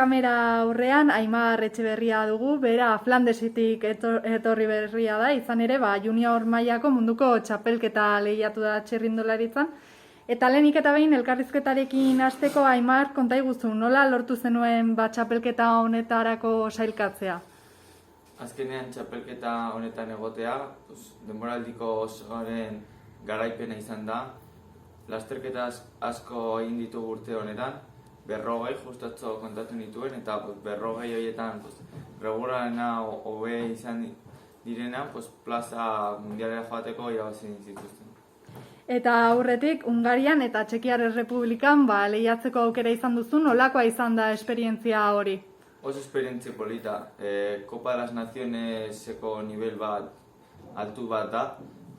kamera aurrean Aimar Etxeberria dugu, bera Flandesetik etorri berria da, izan ere, junior mailako munduko txapelketa lehiatu da txirrindularitzan. Eta lehenik eta behin elkarrizketarekin hasteko Aimar konta iguzu, nola lortu zenuen txapelketa honetarako sailkatzea? Azkenean txapelketa honetan egotea, denboraldiko osoaren garaipena izan da. Lasterketa asko egin ditugu urte honetan, 40 justatzo kontatu nituen, eta 40 horietan regularena hobe izan direna, plaza mundialera joateko irabazi zituzten. Eta aurretik, Hungarian eta Txekiar Errepublikan lehiatzeko aukera izan duzu, nolakoa izan da esperientzia hori? Oso esperientzia polita, Copa de las Nacioneseko nivel bat, altu bat da,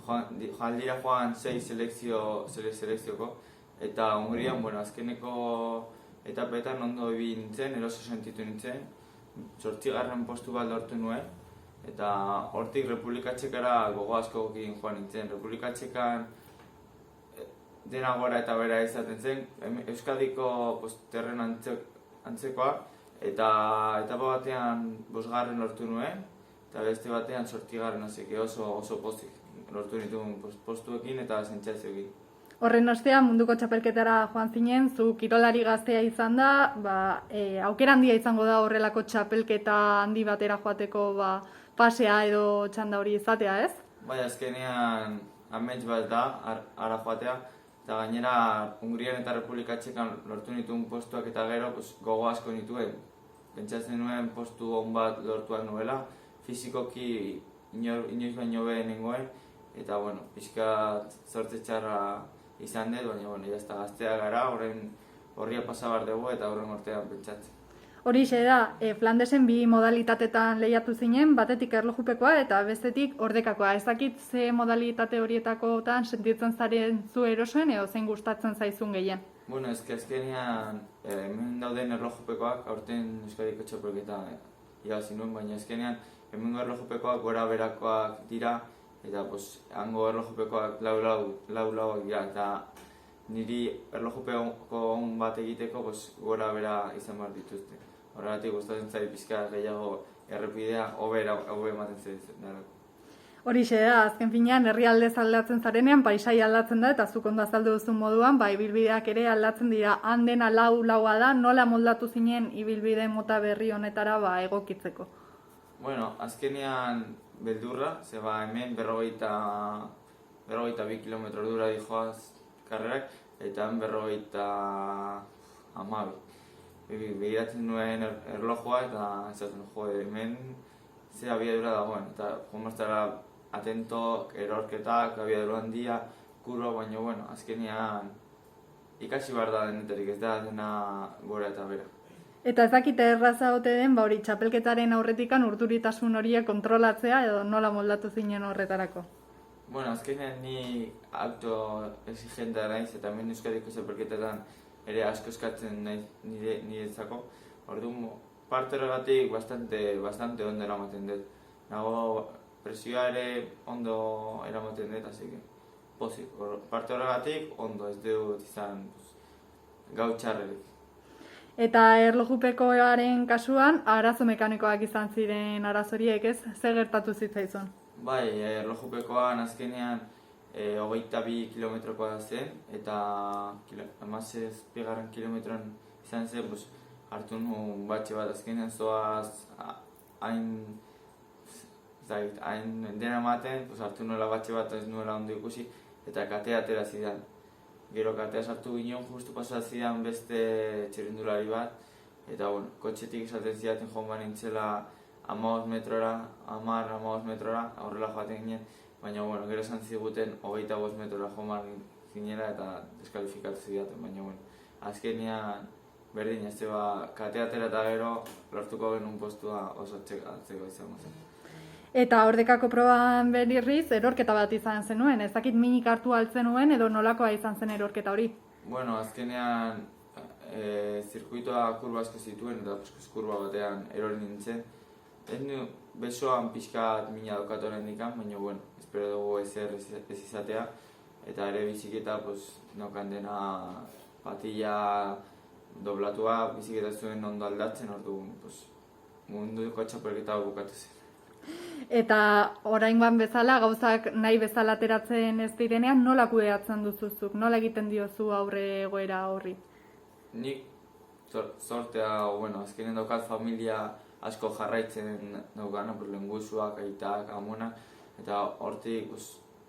joan 6 selekzioko, eta Hungarian, azkeneko etapetan ondo ebi nintzen, eroso sentitu nintzen, 8. postu bat lortu nuen, eta hortik Republika Txekara gogo askokin joan nintzen. Republika Txekan dena gora eta bera izaten zen, Euskadiko terren antzekoa, eta etapa batean 5. lortu nuen, eta beste batean 8. azeke oso pozik lortu nituen postuekin eta zentzazioekin. Horren ostean munduko txapelketara joan zinen, zu kirolari gaztea izan da, aukera handia izango da horrelako txapelketa handi batera joateko pasea edo txanda hori izatea, ez? Bai, azkenean amets bat da, ara joatea, eta gainera Hungrian eta Republika Txekan lortu nituen postuak eta gero gogo asko nituen. Pentsatzen nuen postu hon bat lortuak nuela, fizikoki inoiz baino behen nengoen, eta pixka zortze txarra izan dut, baina jazta gaztea gara, horria pasabar dugu eta horren urtean pentsatzen. Horixe da, Flandesen 2 modalitatetan lehiatu zinen, batetik erlojupekoa eta bestetik ordekakoa. Ez dakit ze modalitate horietakotan sentitzen zaren zu erosoen edo zein gustatzen zaizun gehien? Azkenean hemen dauden erlojupekoak, aurten Euskadiko txapelketa irabazi nuen, baina azkenean hemengo erlojupekoak gora berakoak dira, eta hango erlojupekoak lau dira, eta niri erlojupeko on bat egiteko gora bera izan behar dituzte. Horregatik gustatzen zait pixka gehiago errepidea hobe ematen zaitzen. Horixe da, azken finean herrialdez aldatzen zarenean, paisai aldatzen da, eta zuk ondo azaldu duzun moduan, ibilbideak ere aldatzen dira, handena laua da, nola moldatu zinen ibilbide mota berri honetara egokitzeko? Azkenean beldurra, hemen 42 kilometro dura dijoaz karrerak, eta hemen 52. Begiratzen nuen erlojua eta esaten hemen ze abiadura dagoen, eta jomaztara atento, erorketak, abiadura handia, kurba, baina azkenean ikasi behar da denetarik, ez da dena gora eta bera. Eta ez dakite erraza ote den, hori txapelketaren aurretikan urduritasun horiek kontrolatzea edo nola moldatu zinen horretarako? Azkenean ni autoexigentea naiz eta hemen Euskadiko txapelketetan ere asko eskatzen naiz niretzako. Orduan, parte horregatik bastante ondo eramaten dut. Nago presioa ere ondo eramaten dut, así que pozik. Parte horregatik ondo ez dut izan gau txarrerik. Eta erlojupekoaren kasuan, arazo mekanikoak izan ziren arazoriek, ez? Zer gertatu zitzaizun? Bai, erlojupekoan azkenean 22 kilometrokoa zen, eta 17. kilometron izan zen, hartu nuen batxe bat azkenean zoaz hain dena ematen, hartu nuela batxe bat ez nuela ondo ikusi, eta katea atera zidan. Gero katea sartu ginen, justu pasazidan beste txirrindulari bat, eta kotxetik esaten zidaten joan banintzela 15 metrora, aurrela joaten ginen, baina gero esan ziguten 25 metrora joan ginela eta deskalifikatu zidaten, baina azkenean berdin ez katea atera eta gero lortuko genuen postua oso atzeko izango zen. Eta ordekako proban berriz erorketa bat izan zenuen, ez dakit minik hartu altzenuen edo nolakoa izan zen erorketa hori? Azkenean zirkuitoa kurba asko zituen eta kurba batean erori nintzen. Ez nu besoan pixkat mina daukat oraindik, baina espero dugu ezer ez izatea. Eta ere biziketa naukan dena patilla doblatua biziketa zuen ondo aldatzen, orduan pues, munduko txapelketa bukatu zen. Eta oraingoan bezala, gauzak nahi bezala ateratzen ez direnean, nola kudeatzen duzuzuk? Nola egiten diozu aurre egoera horri? Nik sortea, azkenen daukat familia asko jarraitzen daukana, lengusuak, aitak, amonak, eta hortik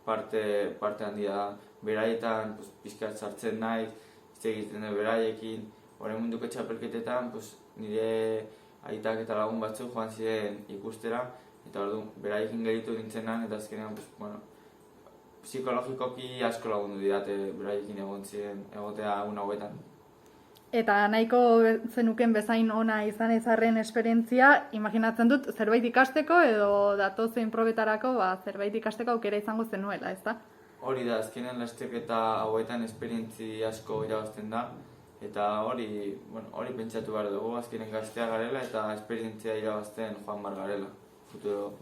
parte handia da. Beraietan pixkat sartzen naiz, hitz egiten dut beraiekin, orain munduko txapelketetan nire aitak eta lagun batzuk joan ziren ikustera, eta orduan beraiekin gelitu nintzenan, eta azkenean psikologikoki asko lagundu didate beraiekin egotea egun hauetan. Eta nahiko zenuken bezain ona izan ezarren esperientzia, imaginatzen dut zerbait ikasteko edo datozen probetarako zerbait ikasteko aukera izango zenuela, ezta? Hori da, azkenean lasterketa hauetan esperientzi asko irabazten da, eta hori pentsatu behar dugu, azkenen gaztea garela eta esperientzia irabazten joan bar garela. Futuro,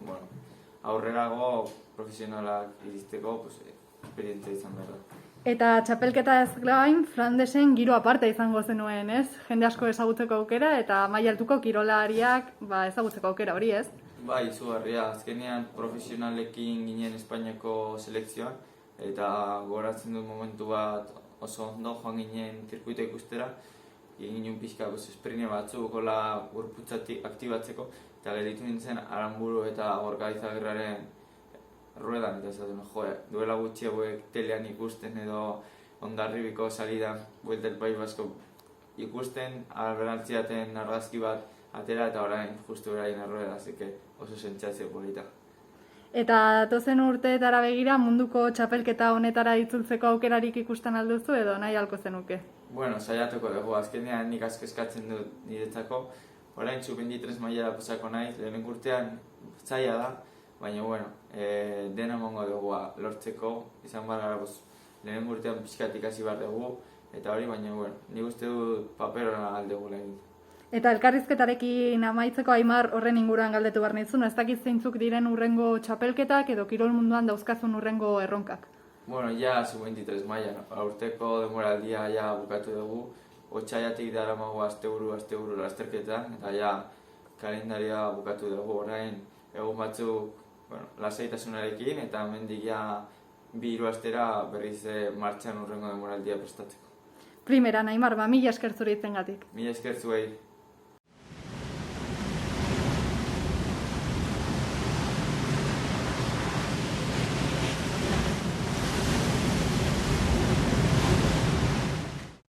aurrerago profesionalak iristeko esperientzia izan behar da. Eta txapelketa ez gain, Flandesen giro aparte izango zenuen, ez? Jende asko ezagutzeko aukera eta maila altuko kirolariak ezagutzeko aukera hori, ez? Bai, izugarria, azkenean profesionalekin ginen Espainiako selekzioan, eta goratzen dut momentu bat oso ondo joan ginen zirkuitoa ikustera, egin ginen pixka esprine batzuk gorputzatik aktibatzeko, eta gelditu nintzen Aranburu eta Gorka Izagirraren ruedan, eta esaten, duela gutxi hauek telean ikusten edo Hondarribiko salidan Vuelta al País Vasco ikusten, berantziaten argazki bat atera eta orain justu beraien errueda, así que oso sentsazio polita. Eta datozen urteetara begira munduko txapelketa honetara itzultzeko aukerarik ikusten alduzu edo nahi halko zenuke? Saiatuko dugu, azkenean nik asko eskatzen dut niretzako, orain sub-23 mailara pasako naiz, lehen urtean zaila da, baina dena emango dugu lortzeko, izan gara lehen urtean pixkat ikasi behar dugu, eta hori baina nik uste dut paperona aldegula egin. Eta elkarrizketarekin amaitzeko Aimar horren inguruan galdetu behar nizun, ez dakit zeintzuk diren urrengo txapelketak edo kirol munduan dauzkazun urrengo erronkak? Ja sub-23 mailan, urteko denboraldia bukatu dugu, otsailetik daramagu asteburu lasterketan, eta kalendaria bukatu dugu orain egun batzuk lasaitasunarekin eta hemendik 2-3 astera berriz martxan urrengo denboraldia prestatzeko. Primeran, Aimar, mila esker zure hitzengatik. Mila esker zuei.